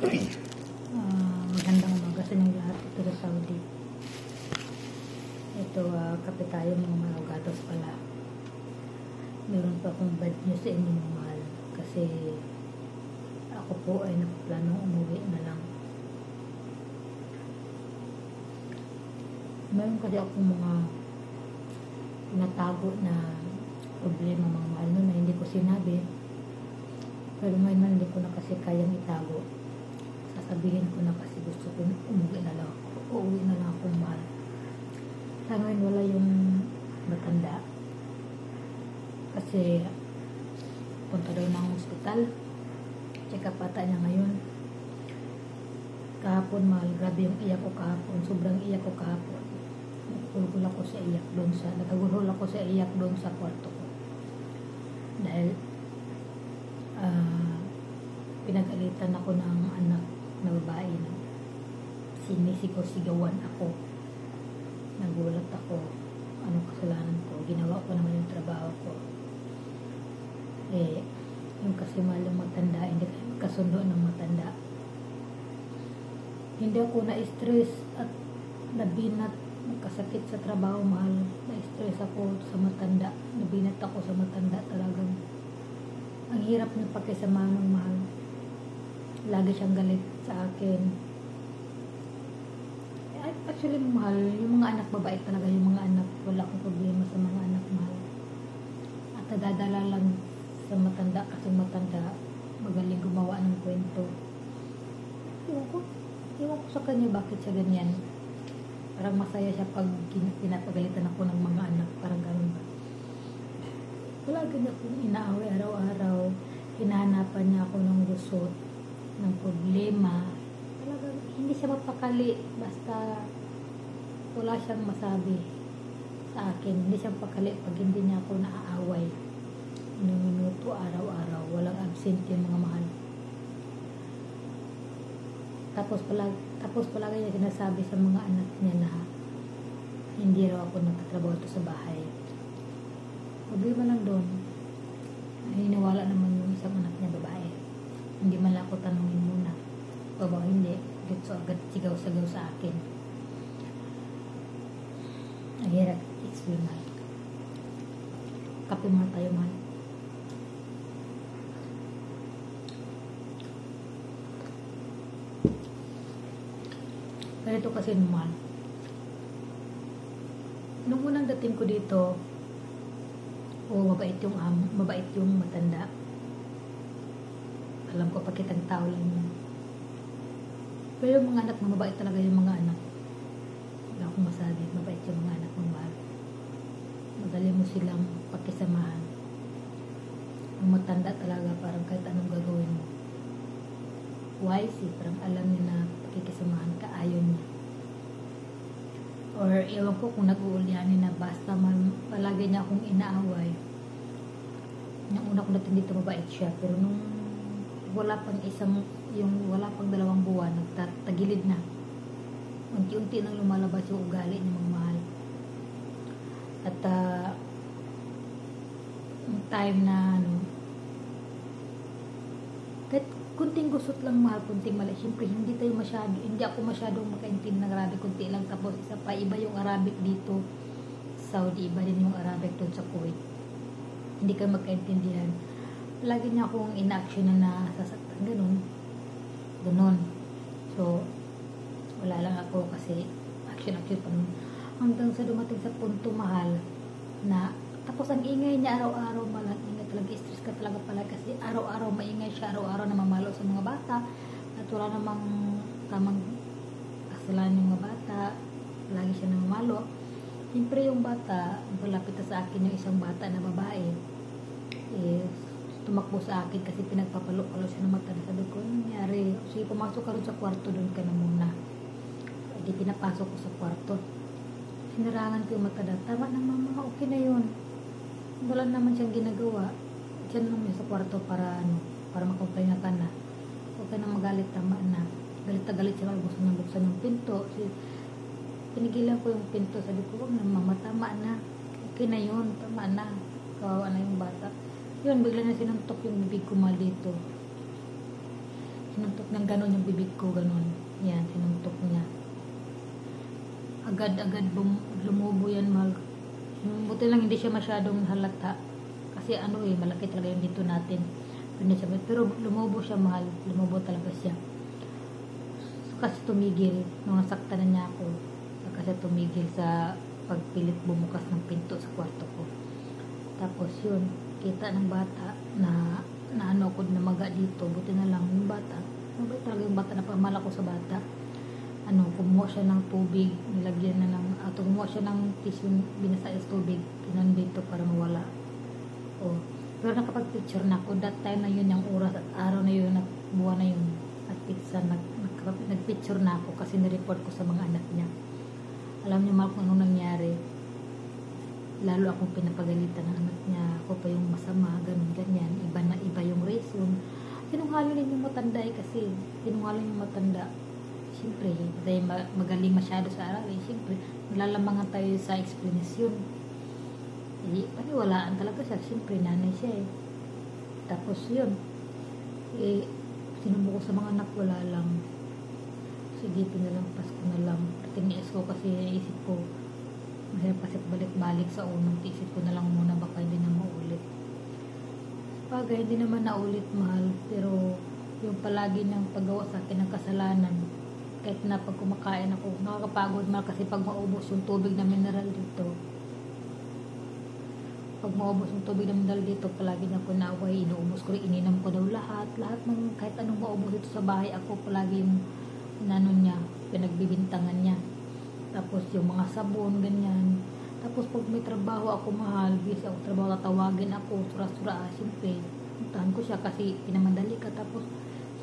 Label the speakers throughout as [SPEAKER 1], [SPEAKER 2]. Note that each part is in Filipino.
[SPEAKER 1] Magandang umaga sa inyong lahat ito sa Saudi. Ito, kape tayo mga manugatos pala. Meron pa akong bad news sa inyo mga mahal. Kasi ako po ay nakaplanong umuwi na lang. Meron kasi akong mga natago na problema mga mahal na hindi ko sinabi. Pero ngayon hindi ko na kasi kayang itago. Sasabihin ko na kasi gusto ko umuwi na lang ako. Uuwi na lang ako mahal. Sa ngayon wala yung matanda. Kasi punta daw ng hospital. Check up ata niya ngayon. Kahapon mahal, grabe yung iyak ko kahapon. Sobrang iyak ko kahapon. Nagulgul ako sa iyak doon sa, nagagulhol ako sa iyak doon sa kwarto ko. Dahil pinagalitan ako ng anak na babae na sinisigawan ako. Nagulat ako. Anong kasalanan ko? Ginawa ko naman yung trabaho ko. Yung kasi malang matanda, hindi kayo magkasundo ng matanda. Hindi ako na-stress at nabinat, magkasakit sa trabaho mahal. Na-stress ako sa matanda. Nabinat ako sa matanda talagang. Ang hirap niya pakisamahan ng mahal. Lagi siyang galit sa akin. Actually, mahal, yung mga anak babae talaga, yung mga anak, wala akong problema sa mga anak mahal. At nadadala lang sa matanda kasi matanda, magaling gumawa ng kwento. Iwan ko sa kanya bakit siya ganyan. Parang masaya siya pag pinapagalitan ako ng mga anak, parang ganun ba. Wala ganyan akong inaaway araw-araw. Hinahanapan niya ako ng gusot, ng problema. Talagang hindi siya mapakali. Basta wala siyang masabi sa akin. Hindi siya mapakali pag hindi niya ako naaaway. Minuto, araw-araw. Walang absent yung mga mahal. Tapos palagi niya sinasabi sa mga anak niya na hindi raw ako nagtatrabaho ito sa bahay. Problema lang doon. Hiniwala naman yung isang anak niya babae. Hindi man lang ako tanungin muna. O hindi. Dito agad sigaw-sagaw sa akin. Ang hirap. It's real man. Kape muna tayo man. Ganito kasi naman. Nung unang dating ko dito, mabait yung matanda. Alam ko pakitang tao lang yun. Pero yung mga anak, mabait talaga yung mga anak. Wala akong masabi, mabait yung mga anak ng mahal. Madali mo silang pakisamahan. Ang matanda talaga, parang kahit anong gagawin mo. Wise, parang alam niya na pakikisamahan ka, ayaw niya. Or ewan ko kung nag-uulyanin na basta palagi niya akong inaaway. Yung una ko natin dito mabait siya, pero nung wala pang 2 buwan, nagtatagilid na. Unti-unti nang lumalabas yung ugali ng mga mahal. At yung time na kahit kunting gusot lang mahal, kunting mali. Siyempre, hindi ako masyadong makaintindi ng Arabic, kunti lang. Tapos, isa pa, iba yung Arabic dito. Saudi, iba din yung Arabic doon sa Kuwait. Hindi kayo magkaintindihan. Lagi niya akong in-action na sasaktan. Ganun. So, wala lang ako kasi action pa nun. Hanggang sa dumating sa punto mahal na tapos ang ingay niya araw-araw malang ingay talaga, stress ka talaga pala kasi araw-araw maingay siya, araw-araw na mamalo sa mga bata at wala namang tamang kasalanan yung mga bata, lagi siya na mamalo. Siyempre yung bata, malapit sa akin yung isang bata na babae, tumakbo sa akin kasi pinagpapalo-palo siya ng mata. Sabi ko, ano nangyari? Sige, pumasok ka rin sa kwarto, doon ka na muna. Hindi pinapasok ko sa kwarto. Sinarangan ko yung mata. Tama na mama, okay na yun. Wala naman siyang ginagawa. Diyan naman sa kwarto para makomplain ka na. Huwag ka na magalit, tama na. Galit na galit siya, buksan yung pinto. Pinigilan ko yung pinto. Sabi ko, huwag na mama, tama na. Okay na yun, tama na. Kawawa na yung bata. Yun, bigla na sinuntok yung bibig ko mal dito. Sinuntok ng ganon yung bibig ko, ganon. Yan, sinuntok niya. Agad-agad lumubo yan, mahal. Buti lang hindi siya masyadong halata. Kasi ano malaki talaga yung dito natin. Pero lumubo siya, mahal. Lumubo talaga siya. So, kasi tumigil. Nung nasaktan na niya ako. Kasi tumigil sa pagpilit bumukas ng pinto sa kwarto ko. Tapos yun, kita ng bata na ano ko na maga dito. Buti na lang yung bata. Mabait talaga yung bata, napamala ko sa bata. Kumuha siya ng tubig, nilagyan na ng, kumuha siya ng tissue, binasa sa tubig, pinan dito para mawala. Pero nakapag-picture na ako, that time na yun, yung oras at araw na yun, at buwan na yun, at pizza, nag-picture na ako kasi nireport ko sa mga anak niya. Alam niyo mal kung anong nangyari. Lalo akong pinapagalitan ng anak niya, ako pa yung masama, ganun, ganyan, iba yung reason. Sinungaling yung matanda kasi, sinungaling yung matanda. Siyempre, dahil magaling masyado sa aral, siyempre, nalalamangan tayo sa explanation. Paniwalaan talaga siya. Siyempre, nanay siya Tapos yun, sinubo ko sa mga anak, wala lang. Sige, pinalampas ko na lang. Tiniis ko kasi isip ko, mahirap kasi balik-balik sa unang isip ko na lang muna, baka hindi na maulit. Bagay, hindi naman naulit, mahal, pero yung palagi niyang paggawa sa akin ng kasalanan, kahit na pag kumakain ako, nakakapagod mahal kasi pag maubos yung tubig na mineral dito. Pag maubos yung tubig na mineral dito, palagi na po naaway, inuubos ko rin, ininam ko daw lahat ng kahit anong maubos dito sa bahay, ako palagi yung niya, pinagbibintangan niya. Tapos yung mga sabon, ganyan. Tapos pag may trabaho ako, mahal, busy ako trabaho, tatawagin ako, sura-sura, siyempre, puntahan ko siya kasi pinamadali ka. Tapos,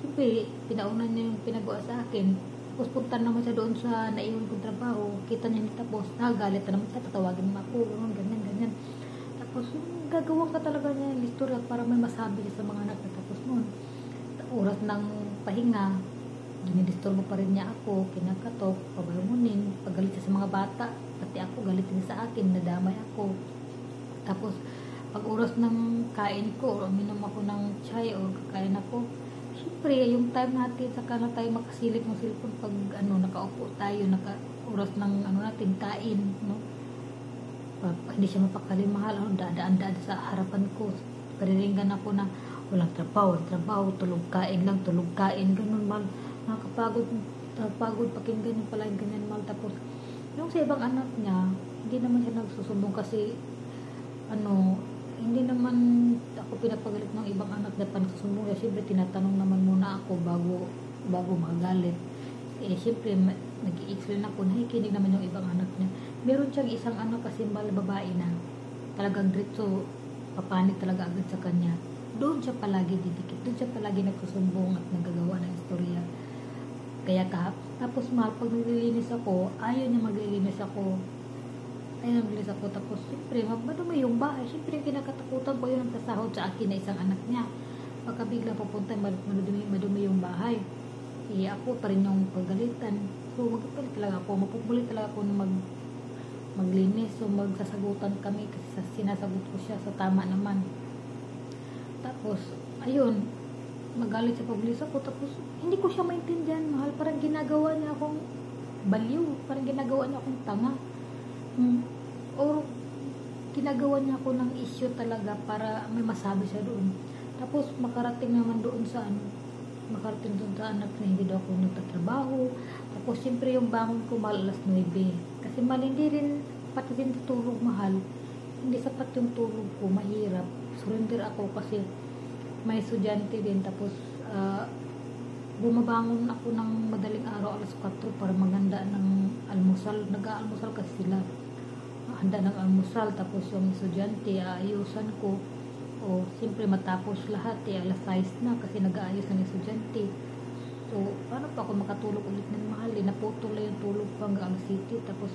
[SPEAKER 1] siyempre, pinaunan niya yung pinagawa sa akin. Tapos punta naman siya doon sa naiwan kong trabaho. Kita niya tapos nagalit na naman siya. Tatawagin mo ako. Ganyan. Tapos gagawa ka talaga niya yung istorya para may masabi siya sa mga anak na. Tapos noon, oras ng pahinga, dinidisturbo pa rin niya ako. Kinakatok, pabalunin, pagalit siya sa mga bata. Pati ako, galit niya sa akin. Nadamay ako. Tapos pag oras ng kain ko, o uminom ako ng chai o kakain ako, siyempre, yung time natin, saka na tayo makasilip ng cellphone pag nakaupo tayo, oras ng natin, kain, no? Hindi siya mapakali, mahal, dadaan sa harapan ko. Pariringan ako na walang trabaho, tulog kain, ganun, mahal. Nakakapagod pakinggan yung pala yung ganyan, mahal. Tapos, yung sa ibang anak niya, hindi naman siya nagsusumbong kasi, hindi naman ako pinapagalit ng ibang anak na pansusumbong. Siyempre, tinatanong naman muna ako bago magalit. Siyempre, nag-i-explain ako, nakikinig naman yung ibang anak niya. Meron siyang isang anak kasi babae na talagang diretso, papanik talaga agad sa kanya. Doon siya palagi didikit. Doon siya palagi nagsusumbong at nagagawa ng istorya. Kaya tapos mahal, pag naglilinis ako, ayaw niya maglilinis ako. Tapos siyempre madumi yung bahay, siyempre kinakatakutan ko yung nagsasahod sa akin na isang anak niya, baka bigla pupunta madumi yung bahay, ako pa rin yung pagalitan. So magpapalit talaga ako, mapupulit talaga ako na maglinis. So magsasagutan kami kasi sinasagot ko siya sa tama naman. Tapos ayun, magalit sa paglinis ako. Tapos hindi ko siya maintindihan, mahal, parang ginagawa niya akong baliw, parang ginagawa niya akong tanga. Or ginagawa niya ako ng issue talaga para may masabi siya doon. Tapos makarating naman doon sa anak na hindi daw ako nagtatrabaho. Tapos siyempre yung bangon ko mahal alas 9. Kasi hindi rin pati din tulog, mahal. Hindi sapat yung tulog ko, mahirap. Surrender ako kasi may estudyante din. Tapos bumabangon ako ng madaling araw alas 4 para maganda ng almusal. Nag-aalmusal kasi sila. Handa ng almusal, tapos yung estudyante, aayusan ko. Siyempre matapos lahat, alas 6 na kasi nag-aayos ng estudyante. So, paano pa ako makatulog ulit ng mahal? Naputol yung tulog ko hanggang alas 7, tapos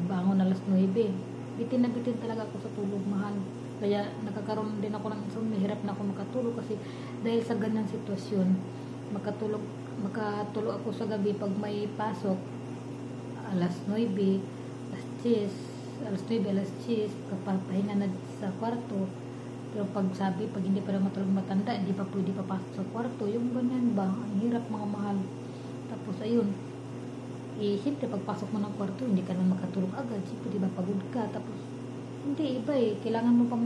[SPEAKER 1] bangon alas 9. Bitin na bitin talaga ako sa tulog, mahal. Kaya nakakaroon din ako ng isang mahirap na ako makatulog kasi dahil sa ganang sitwasyon, makatulog ako sa gabi pag may pasok, alas 9, alas 10, kapag pahinga na sa kwarto, Pero pag hindi pa naman talagang matanda, hindi pa pwede papasok sa kwarto, yung ganyan ba, ang hirap mga mahal. Tapos ayun, siyempre pagpasok mo ng kwarto, hindi ka naman makatulog agad, siyempre di ba pagod ka, tapos hindi, iba kailangan mo pang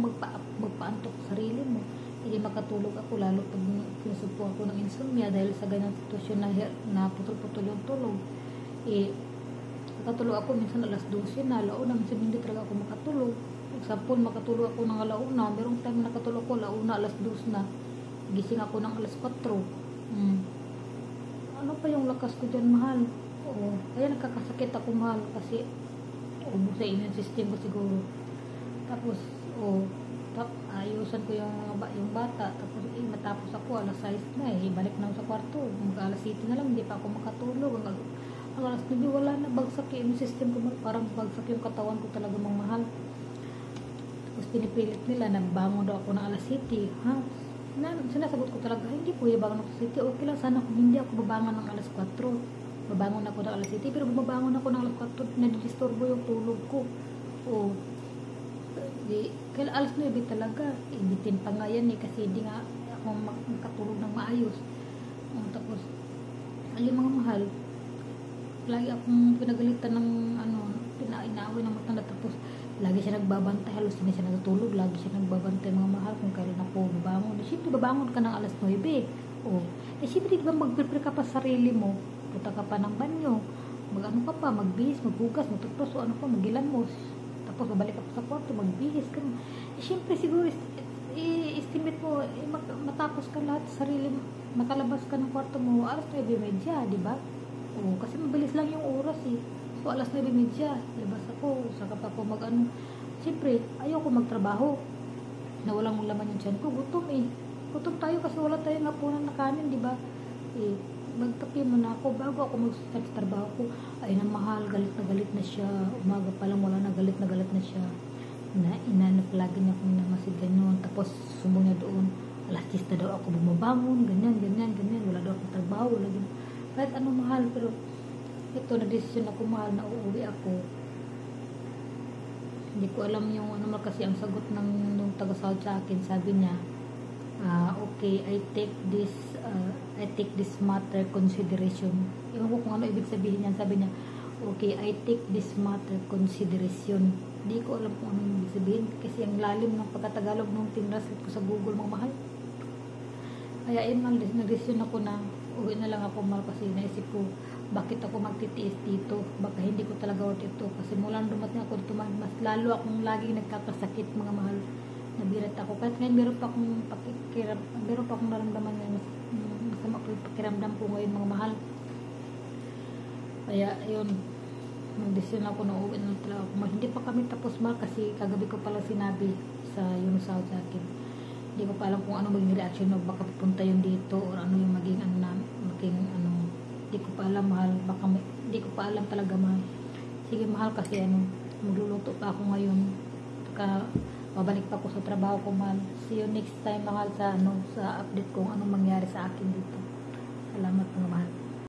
[SPEAKER 1] magpaantok sa sarili mo. Hindi makatulog ako, lalo pag pinasupo ako ng insomnia dahil sa ganyan sitwasyon na putol-putol yung tulog. Nakatulog ako minsan alas 12 na, alauna, minsan hindi talaga ako makatulog. Example, makatulog ako ng alauna, merong time nakatulog ako alauna, alas 2 na, gising ako ng alas 4. Ano pa yung lakas ko dyan, mahal? Oo, kaya nakakasakit ako, mahal, kasi ubos sa immune system ko siguro. Tapos ayusan ko yung bata, tapos matapos ako alas 6 na, balik na ako sa kwarto, alas 7 na lang, hindi pa ako makatulog. Ang alas 9 wala na, bagsak yung system ko, parang bagsak yung katawan ko talaga, mga mahal. Tapos pinipilit nila na bangon daw ako ng alas 7, ha? Sinasagot ko talaga, hindi po bangon ako sa 7, okay lang sana kung hindi ako babangon ng alas 4, babangon ako ng alas 7, pero bumabangon ako ng alas 4, nadidisturbo yung tulog ko. Kaya alas 9 talaga, ibitin pa nga yan kasi hindi nga ako makatulog ng maayos. Tapos ayun, mga mahal, lagi akong pinagalitan ng inaaway ng matanda, tapos lagi siya nagbabantay, halos hindi siya natutulog, lagi siya nagbabantay, mga mahal, kung kailan ako babangon. Siyempre babangon ka ng alas 9, siyempre diba mag-prepare ka pa sa sarili mo, punta ka pa ng banyo, ka pa, magbihis, maghugas, magtutros, magilan mo, tapos babalik ako sa kwarto, magbihis ka. Siyempre siguro estimate mo, matapos ka lahat sa sarili, makalabas ka ng kwarto mo alas 9:30, di ba? Kasi mabilis lang yung oras so alas 9:30 labas ako, saka pa ako siyempre ayoko magtrabaho na walang laman yung tiyan ko, gutom tayo kasi wala tayong hapunan na kanin, di ba? Magkape muna ako bago ako mag-start sa trabaho ko. Ay na mahal, galit na siya, umaga pa lang wala na, galit na siya, inanap lagi niya kung namasid ganyan, tapos sumbong niya doon, alas 10 na daw ako bumabangon, ganyan, wala daw akong trabaho, wala ganyan. Kahit ano, mahal, pero ito, na-decision ako, mahal, na uuwi ako. Hindi ko alam yung kasi ang sagot ng taga-South sa akin, sabi niya, okay, I take this matter consideration. Ewan ko kung ano ibig sabihin niyan. Sabi niya, okay, I take this matter consideration. Hindi ko alam kung ano ibig sabihin kasi ang lalim ng pagkatagalog nung tinranslate ko sa Google, mga mahal. Kaya nag-decision ako na uwi na lang ako, mahal, kasi naisip ko, bakit ako magtitiis dito? Baka hindi ko talaga worth ito, kasi mula dumating ako dito, mas lalo akong laging nagkakasakit, mga mahal. Nabirat ako, kahit ngayon meron pa akong naramdaman ngayon, masama ko yung pakiramdam ko ngayon, mga mahal. Kaya yun, nag-decision ako na uwi na talaga ako. Hindi pa kami tapos, mahal, kasi kagabi ko pala sinabi sa yung sa akin. Hindi ko pa alam kung ano maging reaction, o baka pupunta yung dito, o ano yung maging hindi ko pa alam, mahal. Hindi ko pa alam talaga, mahal. Sige, mahal, kasi magluluto pa ako ngayon, babalik pa ako sa trabaho ko, mahal. See you next time, mahal, sa update kung anong mangyari sa akin dito. Salamat, mga mahal.